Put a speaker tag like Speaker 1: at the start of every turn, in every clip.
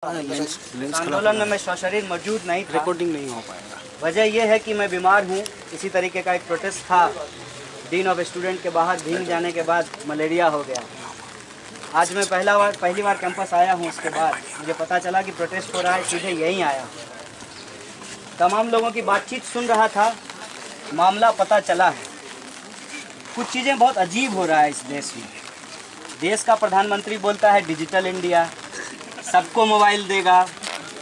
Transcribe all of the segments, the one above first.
Speaker 1: आंदोलन में मैं सशरीर मौजूद नहीं था।
Speaker 2: रिकॉर्डिंग नहीं हो पाएगा।
Speaker 1: वजह यह है कि मैं बीमार हूँ। इसी तरीके का एक प्रोटेस्ट था। डीन ऑफ स्टूडेंट के बाहर भीग जाने के बाद मलेरिया हो गया। आज मैं पहली बार कैंपस आया हूँ। उसके बाद मुझे पता चला कि प्रोटेस्ट हो रहा है, सीधे यहीं आया। तमाम लोगों की बातचीत सुन रहा था, मामला पता चला है। कुछ चीज़ें बहुत अजीब हो रहा है इस देश में। देश का प्रधानमंत्री बोलता है डिजिटल इंडिया, सबको मोबाइल देगा,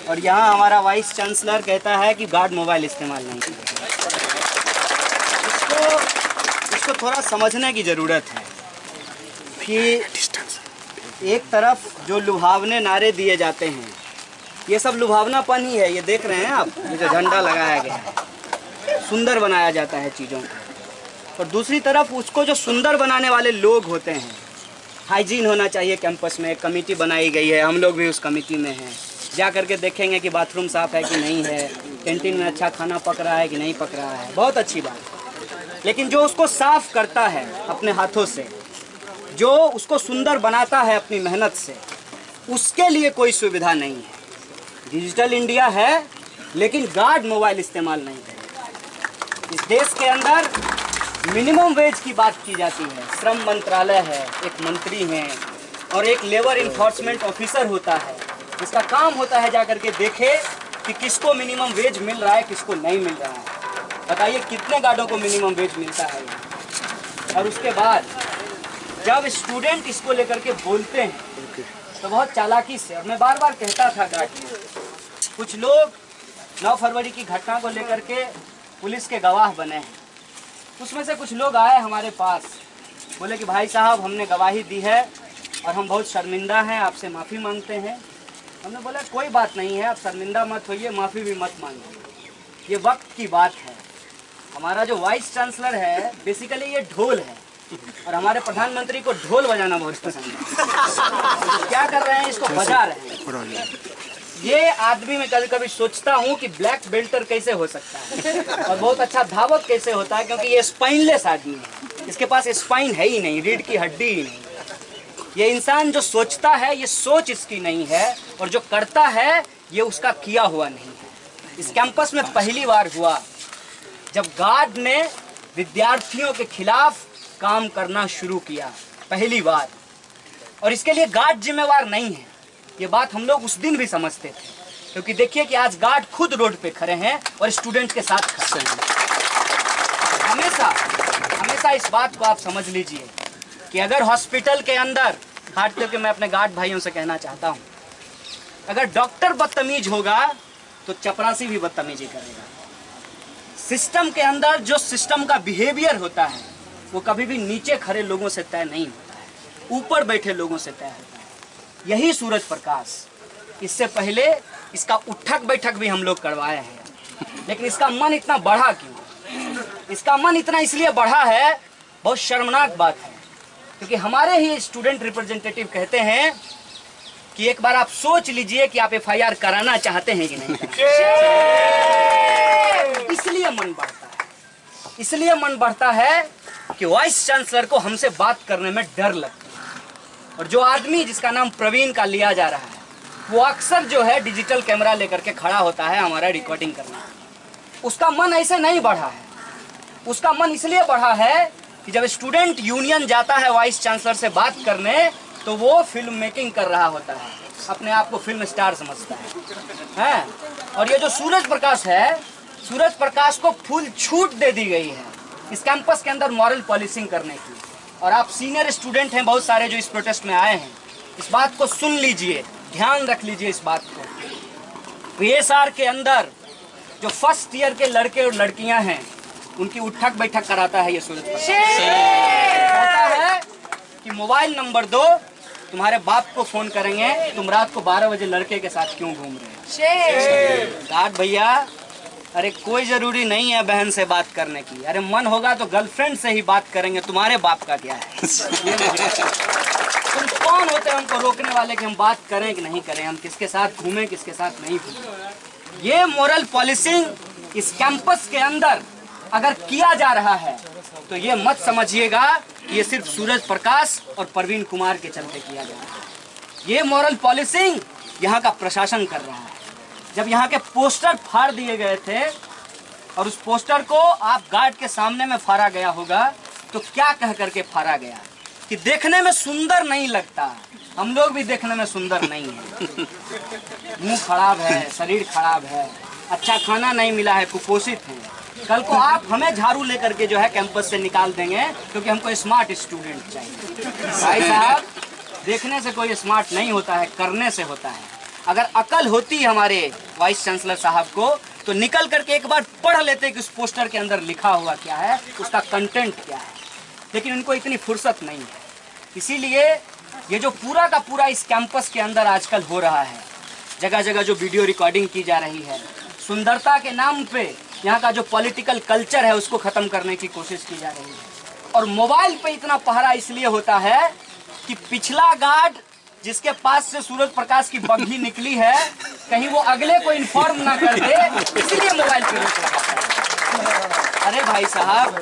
Speaker 1: और यहाँ हमारा वाइस चांसलर कहता है कि गार्ड मोबाइल इस्तेमाल नहीं करेगा। इसको थोड़ा समझने की ज़रूरत है कि एक तरफ जो लुभावने नारे दिए जाते हैं, ये सब लुभावनापन ही है। ये देख रहे हैं आप, ये जो झंडा लगाया गया है, सुंदर बनाया जाता है चीज़ों को। और दूसरी तरफ उसको जो सुंदर बनाने वाले लोग होते हैं, हाइजीन होना चाहिए कैंपस में। एक कमेटी बनाई गई है, हम लोग भी उस कमेटी में हैं। जा करके देखेंगे कि बाथरूम साफ़ है कि नहीं है, कैंटीन में अच्छा खाना पक रहा है कि नहीं पक रहा है, बहुत अच्छी बात। लेकिन जो उसको साफ़ करता है अपने हाथों से, जो उसको सुंदर बनाता है अपनी मेहनत से, उसके लिए कोई सुविधा नहीं है। डिजिटल इंडिया है, लेकिन गार्ड मोबाइल इस्तेमाल नहीं करेगा। इस देश के अंदर मिनिमम वेज की बात की जाती है। श्रम मंत्रालय है, एक मंत्री हैं और एक लेबर इन्फोर्समेंट ऑफिसर होता है, जिसका काम होता है जाकर के देखे कि किसको मिनिमम वेज मिल रहा है, किसको नहीं मिल रहा है। बताइए कितने गार्डों को मिनिमम वेज मिलता है। और उसके बाद जब स्टूडेंट इसको लेकर के बोलते हैं तो बहुत चालाकी से, और मैं बार बार कहता था गार्ड में, कुछ लोग 9 फरवरी की घटना को लेकर के पुलिस के गवाह बने हैं। उसमें से कुछ लोग आए हमारे पास, बोले कि भाई साहब हमने गवाही दी है और हम बहुत शर्मिंदा हैं, आपसे माफ़ी मांगते हैं। हमने बोला कोई बात नहीं है, आप शर्मिंदा मत होइए, माफ़ी भी मत मांगिए, ये वक्त की बात है। हमारा जो वाइस चांसलर है बेसिकली ये ढोल है, और हमारे प्रधानमंत्री को ढोल बजाना बहुत पसंद है। तो क्या कर रहे हैं, इसको बजा रहे हैं। ये आदमी में कभी कभी सोचता हूँ कि ब्लैक बेल्टर कैसे हो सकता है और बहुत अच्छा धावक कैसे होता है, क्योंकि ये स्पाइनलेस आदमी है। इसके पास स्पाइन है ही नहीं, रीढ़ की हड्डी ही नहीं। ये इंसान जो सोचता है, ये सोच इसकी नहीं है, और जो करता है ये उसका किया हुआ नहीं है। इस कैंपस में पहली बार हुआ जब गार्ड ने विद्यार्थियों के खिलाफ काम करना शुरू किया, पहली बार। और इसके लिए गार्ड जिम्मेवार नहीं है, ये बात हम लोग उस दिन भी समझते थे। क्योंकि देखिए कि आज गार्ड खुद रोड पे खड़े हैं और स्टूडेंट के साथ खड़े हैं। हमेशा इस बात को आप समझ लीजिए कि अगर हॉस्पिटल के अंदर, खास करके मैं अपने गार्ड भाइयों से कहना चाहता हूँ, अगर डॉक्टर बदतमीज होगा तो चपरासी भी बदतमीजी करेगा। सिस्टम के अंदर जो सिस्टम का बिहेवियर होता है वो कभी भी नीचे खड़े लोगों से तय नहीं होता है, ऊपर बैठे लोगों से तय होता है। यही सूरज प्रकाश, इससे पहले इसका उठक बैठक भी हम लोग करवाए हैं, लेकिन इसका मन इतना बढ़ा क्यों? इसका मन इतना इसलिए बढ़ा है, बहुत शर्मनाक बात है, क्योंकि हमारे ही स्टूडेंट रिप्रेजेंटेटिव कहते हैं कि एक बार आप सोच लीजिए कि आप FIR कराना चाहते हैं कि नहीं। इसलिए मन बढ़ता है, इसलिए मन बढ़ता है कि वाइस चांसलर को हमसे बात करने में डर लगता है। और जो आदमी जिसका नाम प्रवीण का लिया जा रहा है, वो अक्सर जो है डिजिटल कैमरा लेकर के खड़ा होता है हमारा रिकॉर्डिंग करना। उसका मन ऐसे नहीं बढ़ा है, उसका मन इसलिए बढ़ा है कि जब स्टूडेंट यूनियन जाता है वाइस चांसलर से बात करने, तो वो फिल्म मेकिंग कर रहा होता है, अपने आप को फिल्म स्टार समझता है। और ये जो सूरज प्रकाश है, सूरज प्रकाश को फुल छूट दे दी गई है इस कैंपस के अंदर मॉरल पॉलिसिंग करने की। और आप सीनियर स्टूडेंट हैं बहुत सारे जो इस प्रोटेस्ट में आए हैं, इस बात को सुन लीजिए, ध्यान रख लीजिए इस बात को। PSR के अंदर जो फर्स्ट ईयर के लड़के और लड़कियां हैं, उनकी उठक बैठक कराता है ये सूरज प्रकाश। कहता है कि मोबाइल नंबर दो, तुम्हारे बाप को फोन करेंगे, तुम रात को 12 बजे लड़के के साथ क्यों घूम रहे हो। गार्ड भैया, अरे कोई जरूरी नहीं है बहन से बात करने की। अरे मन होगा तो गर्लफ्रेंड से ही बात करेंगे, तुम्हारे बाप का क्या है। तुम कौन होते हैं हमको रोकने वाले कि हम बात करें कि नहीं करें, हम किसके साथ घूमें किसके साथ नहीं घूमें। ये मोरल पॉलिसिंग इस कैंपस के अंदर अगर किया जा रहा है तो ये मत समझिएगा कि ये सिर्फ सूरज प्रकाश और प्रवीण कुमार के चलते किया जा रहा है। ये मॉरल पॉलिसिंग यहाँ का प्रशासन कर रहा है। जब यहाँ के पोस्टर फाड़ दिए गए थे और उस पोस्टर को आप गार्ड के सामने में फाड़ा गया होगा तो क्या कह करके फाड़ा गया कि देखने में सुंदर नहीं लगता, हम लोग भी देखने में सुंदर नहीं है, मुंह खराब है, शरीर खराब है, अच्छा खाना नहीं मिला है, कुपोषित है। कल को आप हमें झाड़ू लेकर के जो है कैंपस से निकाल देंगे क्योंकि हमको स्मार्ट स्टूडेंट चाहिए। भाई साहब, देखने से कोई स्मार्ट नहीं होता है, करने से होता है। अगर अकल होती हमारे वाइस चांसलर साहब को तो निकल करके एक बार पढ़ लेते कि उस पोस्टर के अंदर लिखा हुआ क्या है, उसका कंटेंट क्या है, लेकिन इनको इतनी फुर्सत नहीं है। इसीलिए ये जो पूरा का पूरा इस कैंपस के अंदर आजकल हो रहा है, जगह जगह जो वीडियो रिकॉर्डिंग की जा रही है, सुंदरता के नाम पे यहाँ का जो पॉलिटिकल कल्चर है उसको ख़त्म करने की कोशिश की जा रही है। और मोबाइल पे इतना पहरा इसलिए होता है कि पिछला गार्ड जिसके पास से सूरज प्रकाश की बग्घी निकली है, कहीं वो अगले को इन्फॉर्म ना कर दे, इसलिए मोबाइल पे रोक लगाता है। अरे भाई साहब,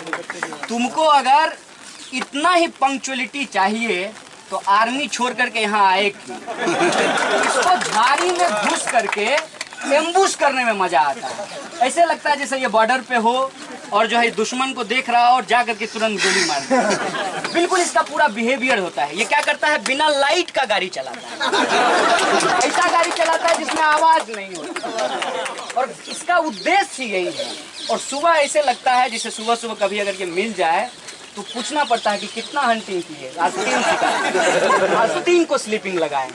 Speaker 1: तुमको अगर इतना ही पंक्चुअलिटी चाहिए तो आर्मी छोड़ करके यहाँ आए क्यों? इसको झाड़ी में घुस करके एम्बुश करने में मजा आता है। ऐसे लगता है जैसे ये बॉर्डर पे हो और जो है दुश्मन को देख रहा हो और जा करके तुरंत गोली मार दे। बिल्कुल इसका पूरा बिहेवियर होता है। ये क्या करता है, बिना लाइट का गाड़ी चलाता है, ऐसा गाड़ी चलाता है जिसमें आवाज नहीं होती, और इसका उद्देश्य यही है। और सुबह ऐसे लगता है जैसे सुबह सुबह कभी अगर ये मिल जाए तो पूछना पड़ता है कि कितना हंटिंग की है, आज 3 शिकार, आज 3 को स्लीपिंग लगाए।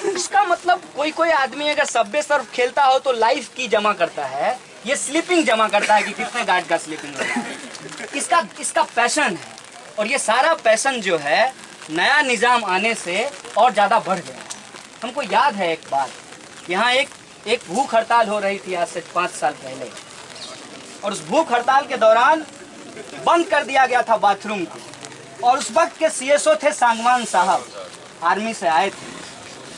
Speaker 1: इसका मतलब कोई आदमी अगर सबवे सर्फ खेलता हो तो लाइफ की जमा करता है, ये स्लीपिंग जमा करता है कि कितने गार्ड का स्लीपिंग लगाए। इसका पैशन है, और ये सारा पैशन जो है नया निज़ाम आने से और ज़्यादा बढ़ गया है। हमको याद है एक बात, यहाँ एक भूख हड़ताल हो रही थी आज से 5 साल पहले, और उस भूख हड़ताल के दौरान बंद कर दिया गया था बाथरूम को, और उस वक्त के सीएसओ थे सांगवान साहब, आर्मी से आए थे,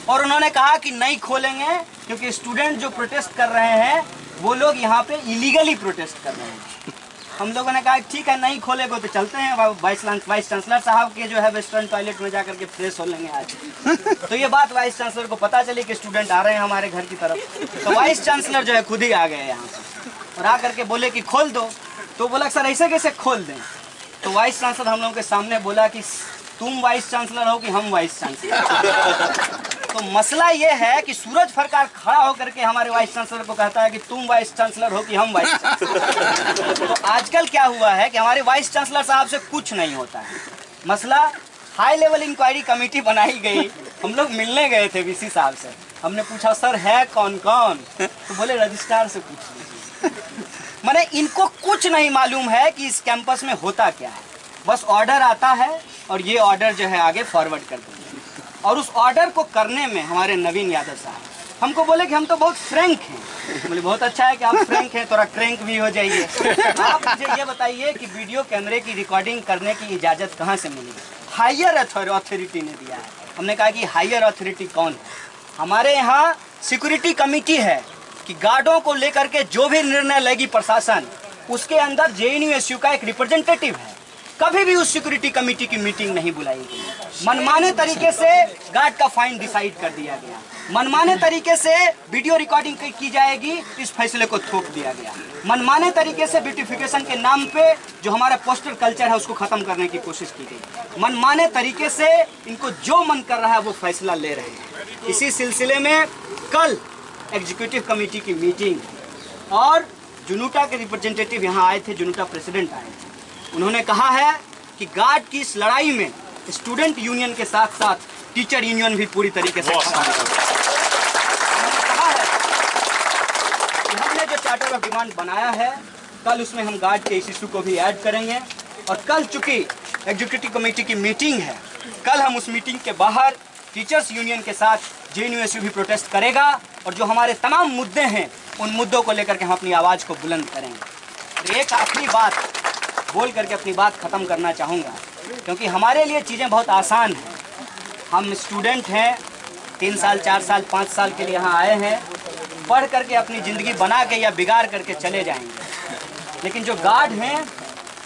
Speaker 1: और उन्होंने कहा कि नहीं खोलेंगे क्योंकि स्टूडेंट जो प्रोटेस्ट कर रहे हैं वो लोग यहाँ पे इलीगली प्रोटेस्ट कर रहे हैं। हम लोगों ने कहा ठीक है, नहीं खोलेगो तो चलते हैं वाइस चांसलर साहब के जो है वेस्टर्न टॉयलेट में जाकर के फ्रेश हो लेंगे आज। तो ये बात वाइस चांसलर को पता चली कि स्टूडेंट आ रहे हैं हमारे घर की तरफ, तो वाइस चांसलर जो है खुद ही आ गए यहाँ पर और आ करके बोले कि खोल दो। तो बोला सर ऐसे कैसे खोल दें? तो वाइस चांसलर हम लोगों के सामने बोला कि तुम वाइस चांसलर हो कि हम वाइस चांसलर? तो मसला ये है कि सूरज फरकार खड़ा होकर के हमारे वाइस चांसलर को कहता है कि तुम वाइस चांसलर हो कि हम वाइस चांसलर। तो आजकल क्या हुआ है कि हमारे वाइस चांसलर साहब से कुछ नहीं होता है। मसला हाई लेवल इंक्वायरी कमेटी बनाई गई, हम लोग मिलने गए थे वीसी साहब से, हमने पूछा सर है कौन कौन, तो बोले रजिस्ट्रार से पूछ लीजिए। माने इनको कुछ नहीं मालूम है कि इस कैंपस में होता क्या है, बस ऑर्डर आता है और ये ऑर्डर जो है आगे फॉरवर्ड कर देते हैं। और उस ऑर्डर को करने में हमारे नवीन यादव साहब हमको बोले कि हम तो बहुत फ्रैंक हैं। बोले बहुत अच्छा है कि आप फ्रैंक हैं, थोड़ा क्रैंक भी हो जाइए। आप मुझे ये बताइए कि वीडियो कैमरे की रिकॉर्डिंग करने की इजाज़त कहाँ से मिली? हायर अथॉरिटी ने दिया है। हमने कहा कि हायर अथॉरिटी कौन है? हमारे यहाँ सिक्योरिटी कमेटी है कि गार्डों को लेकर के जो भी निर्णय लेगी प्रशासन, उसके अंदर JNU-SU का एक रिप्रेजेंटेटिव है। कभी भी उस सिक्योरिटी कमेटी की मीटिंग नहीं बुलाई गई। मनमाने तरीके से गार्ड का फाइन डिसाइड कर दिया गया, मनमाने तरीके से वीडियो रिकॉर्डिंग की जाएगी, इस फैसले को थोप दिया गया। मनमाने तरीके से ब्यूटिफिकेशन के नाम पे जो हमारा पोस्टर कल्चर है उसको खत्म करने की कोशिश की गई। मनमाने तरीके से इनको जो मन कर रहा है वो फैसला ले रहे हैं। इसी सिलसिले में कल एग्जीक्यूटिव कमेटी की मीटिंग और जुनूटा के रिप्रेजेंटेटिव यहाँ आए थे, जुनूटा प्रेसिडेंट आए थे। उन्होंने कहा है कि गार्ड की इस लड़ाई में स्टूडेंट यूनियन के साथ साथ टीचर यूनियन भी पूरी तरीके से उन्होंने कहा है कि हमने जो चार्टर ऑफ डिमांड बनाया है कल उसमें हम गार्ड के इस इशू को भी ऐड करेंगे। और कल चूंकि एग्जीक्यूटिव कमेटी की मीटिंग है, कल हम उस मीटिंग के बाहर टीचर्स यूनियन के साथ JNU-SU भी प्रोटेस्ट करेगा और जो हमारे तमाम मुद्दे हैं उन मुद्दों को लेकर के हम अपनी आवाज़ को बुलंद करेंगे। और एक आखिरी बात बोल करके अपनी बात ख़त्म करना चाहूँगा, क्योंकि हमारे लिए चीज़ें बहुत आसान हैं। हम स्टूडेंट हैं, 3 साल 4 साल 5 साल के लिए यहाँ आए हैं, पढ़ करके अपनी ज़िंदगी बना के या बिगाड़ करके चले जाएंगे। लेकिन जो गार्ड हैं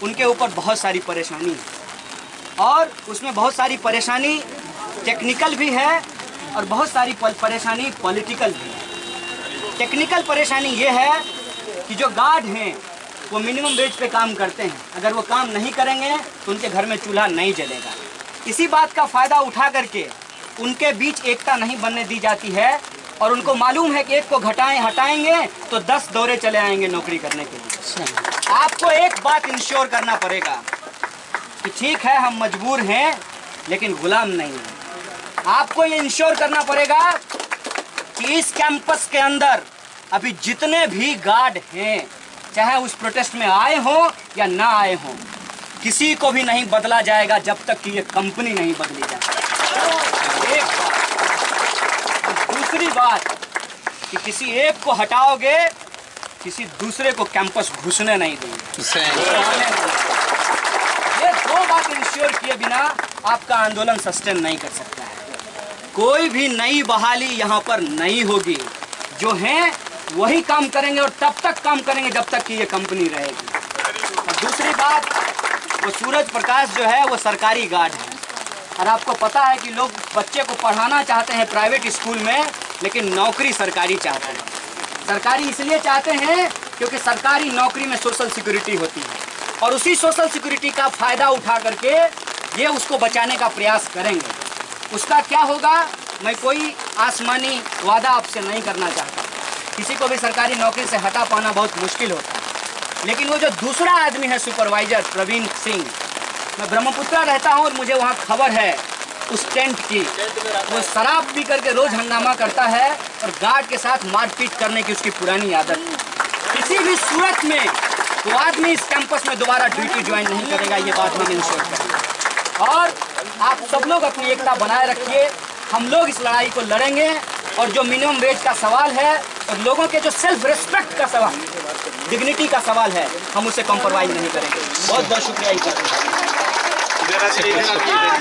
Speaker 1: उनके ऊपर बहुत सारी परेशानी है, और उसमें बहुत सारी परेशानी टेक्निकल भी है, और बहुत सारी परेशानी पॉलिटिकल भी है। टेक्निकल परेशानी ये है कि जो गार्ड हैं वो मिनिमम वेज पे काम करते हैं, अगर वो काम नहीं करेंगे तो उनके घर में चूल्हा नहीं जलेगा। इसी बात का फ़ायदा उठा करके उनके बीच एकता नहीं बनने दी जाती है और उनको मालूम है कि एक को हटाएंगे तो 10 दौरे चले आएंगे नौकरी करने के लिए। आपको एक बात इंश्योर करना पड़ेगा कि ठीक है हम मजबूर हैं लेकिन गुलाम नहीं हैं। आपको ये इंश्योर करना पड़ेगा कि इस कैंपस के अंदर अभी जितने भी गार्ड हैं, चाहे उस प्रोटेस्ट में आए हों या ना आए हों, किसी को भी नहीं बदला जाएगा जब तक कि ये कंपनी नहीं बदली जाए। एक बात। दूसरी बात कि किसी एक को हटाओगे, किसी दूसरे को कैंपस घुसने नहीं देंगे। ये 2 बात इंश्योर किए बिना आपका आंदोलन सस्टेन नहीं कर सकता है। कोई भी नई बहाली यहाँ पर नहीं होगी। जो हैं वही काम करेंगे और तब तक काम करेंगे जब तक कि ये कंपनी रहेगी। और दूसरी बात, वो सूरज प्रकाश जो है वो सरकारी गार्ड है और आपको पता है कि लोग बच्चे को पढ़ाना चाहते हैं प्राइवेट स्कूल में, लेकिन नौकरी सरकारी चाहते हैं। सरकारी इसलिए चाहते हैं क्योंकि सरकारी नौकरी में सोशल सिक्योरिटी होती है और उसी सोशल सिक्योरिटी का फ़ायदा उठा करके ये उसको बचाने का प्रयास करेंगे। उसका क्या होगा, मैं कोई आसमानी वादा आपसे नहीं करना चाहता। किसी को भी सरकारी नौकरी से हटा पाना बहुत मुश्किल होता है, लेकिन वो जो दूसरा आदमी है सुपरवाइजर प्रवीण सिंह, मैं ब्रह्मपुत्रा रहता हूँ और मुझे वहाँ खबर है उस टेंट की। वो शराब पी करके रोज़ हंगामा करता है और गार्ड के साथ मारपीट करने की उसकी पुरानी आदत है। किसी भी सूरत में वो आदमी इस कैंपस में दोबारा ड्यूटी ज्वाइन नहीं करेगा, ये बात हम इंश्योर करेंगे। और आप सब लोग अपनी एकता बनाए रखिए। हम लोग इस लड़ाई को लड़ेंगे और जो मिनिमम वेज का सवाल है और लोगों के जो सेल्फ रिस्पेक्ट का सवाल, डिग्निटी का सवाल है, हम उसे कॉम्प्रोमाइज़ नहीं करेंगे। बहुत बहुत शुक्रिया।